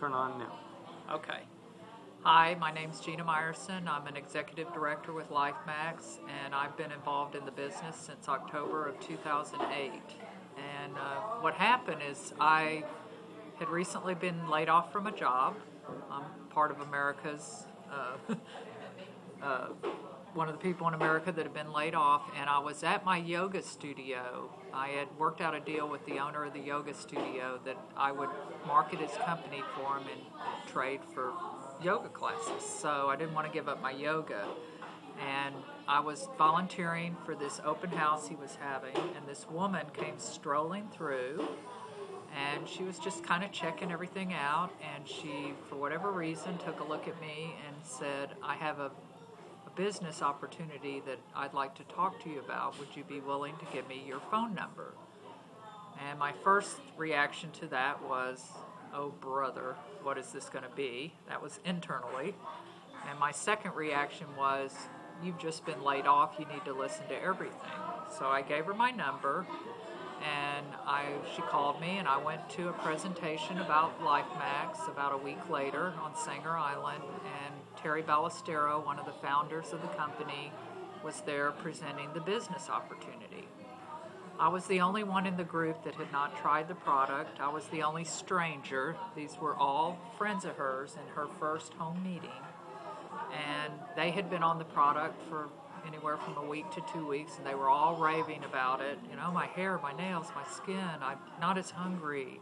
turn on now. Okay. Hi, my name's Gina Meyerson. I'm an executive director with LifeMax, and I've been involved in the business since October of 2008. And what happened is I had recently been laid off from a job. I'm part of America's, one of the people in America that have been laid off, and I was at my yoga studio. I had worked out a deal with the owner of the yoga studio that I would market his company for him and trade for yoga classes. So I didn't want to give up my yoga. And I was volunteering for this open house he was having, and this woman came strolling through, and she was just kind of checking everything out, and she, for whatever reason, took a look at me and said, I have a business opportunity that I'd like to talk to you about. Would you be willing to give me your phone number? And my first reaction to that was, oh brother, what is this going to be? That was internally. And my second reaction was, you've just been laid off, you need to listen to everything. So I gave her my number, and she called me, and I went to a presentation about LifeMax about a week later on Sanger Island, and Terry Ballestero, one of the founders of the company, was there presenting the business opportunity. I was the only one in the group that had not tried the product. I was the only stranger. These were all friends of hers in her first home meeting. And they had been on the product for anywhere from a week to 2 weeks, and they were all raving about it. You know, my hair, my nails, my skin, I'm not as hungry.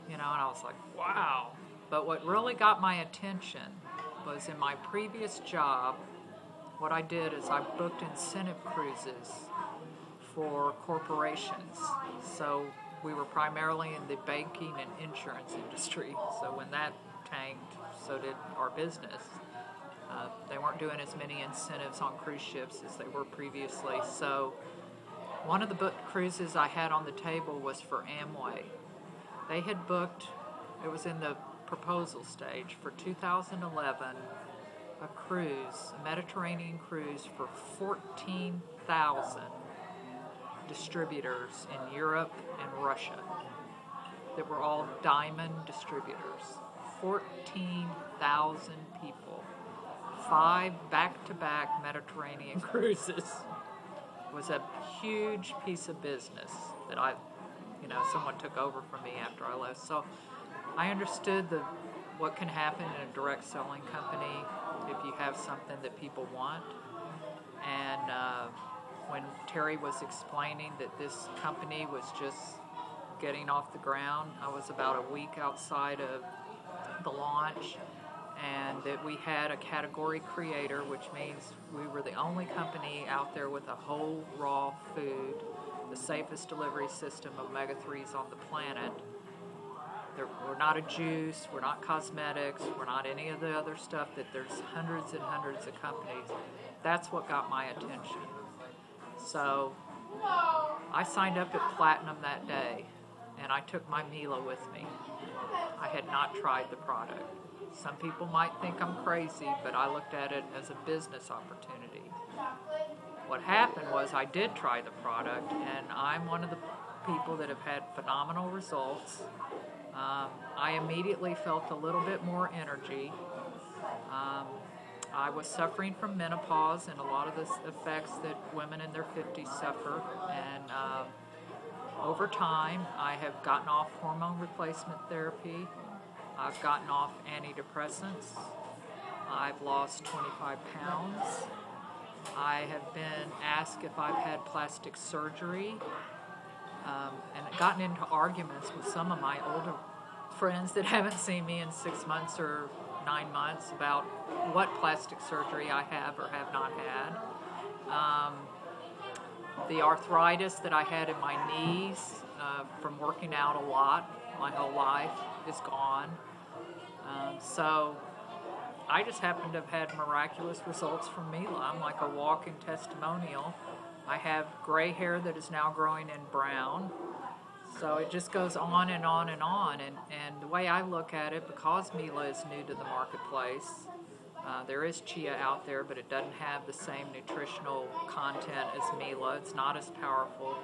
You know, and I was like, wow. But what really got my attention was in my previous job, what I did is I booked incentive cruises for corporations. So we were primarily in the banking and insurance industry. So when that tanked, so did our business. They weren't doing as many incentives on cruise ships as they were previously. So one of the booked cruises I had on the table was for Amway. They had booked, it was in the proposal stage, for 2011, a cruise, a Mediterranean cruise for 14,000 distributors in Europe and Russia that were all diamond distributors. 14,000 people. 5 back-to-back Mediterranean cruises. It was a huge piece of business that someone took over from me after I left. So I understood what can happen in a direct selling company if you have something that people want. And when Terry was explaining that this company was just getting off the ground, I was about a week outside of the launch, and that we had a category creator, which means we were the only company out there with a whole raw food, the safest delivery system of omega-3s on the planet. We're not a juice, we're not cosmetics, we're not any of the other stuff that there's hundreds and hundreds of companies. That's what got my attention. So I signed up at Platinum that day, and I took my Mila with me. I had not tried the product. Some people might think I'm crazy, but I looked at it as a business opportunity. What happened was I did try the product, and I'm one of the people that have had phenomenal results. I immediately felt a little bit more energy. I was suffering from menopause and a lot of the effects that women in their 50s suffer, and over time I have gotten off hormone replacement therapy. I've gotten off antidepressants. I've lost 25 pounds. I have been asked if I've had plastic surgery, and gotten into arguments with some of my older friends that haven't seen me in 6 months or 9 months about what plastic surgery I have or have not had. The arthritis that I had in my knees from working out a lot my whole life is gone. So I just happen to have had miraculous results from Mila. I'm like a walking testimonial. I have gray hair that is now growing in brown. So it just goes on and on and on. And the way I look at it, because Mila is new to the marketplace, there is Chia out there, but it doesn't have the same nutritional content as Mila. It's not as powerful.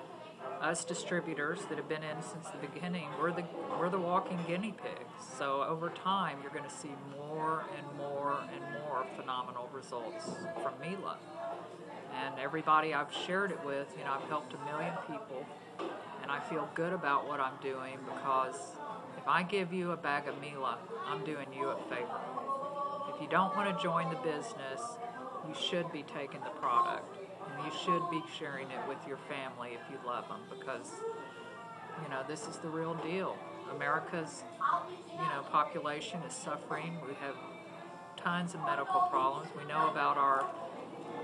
us distributors that have been in since the beginning, we're the walking guinea pigs. So over time, you're going to see more and more and more phenomenal results from Mila. And everybody I've shared it with, I've helped 1 million people, and I feel good about what I'm doing, because if I give you a bag of Mila, I'm doing you a favor. If you don't want to join the business, you should be taking the product. You should be sharing it with your family if you love them, because, this is the real deal. America's, population is suffering. We have tons of medical problems. We know about our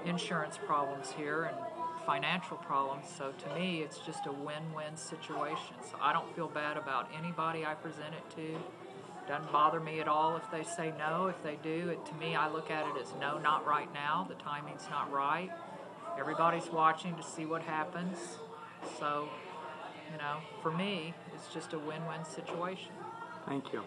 insurance problems here and financial problems. So to me, it's just a win-win situation. So I don't feel bad about anybody I present it to. Doesn't bother me at all if they say no. If they do, to me, I look at it as no, not right now. The timing's not right. Everybody's watching to see what happens. So, for me, it's just a win-win situation. Thank you.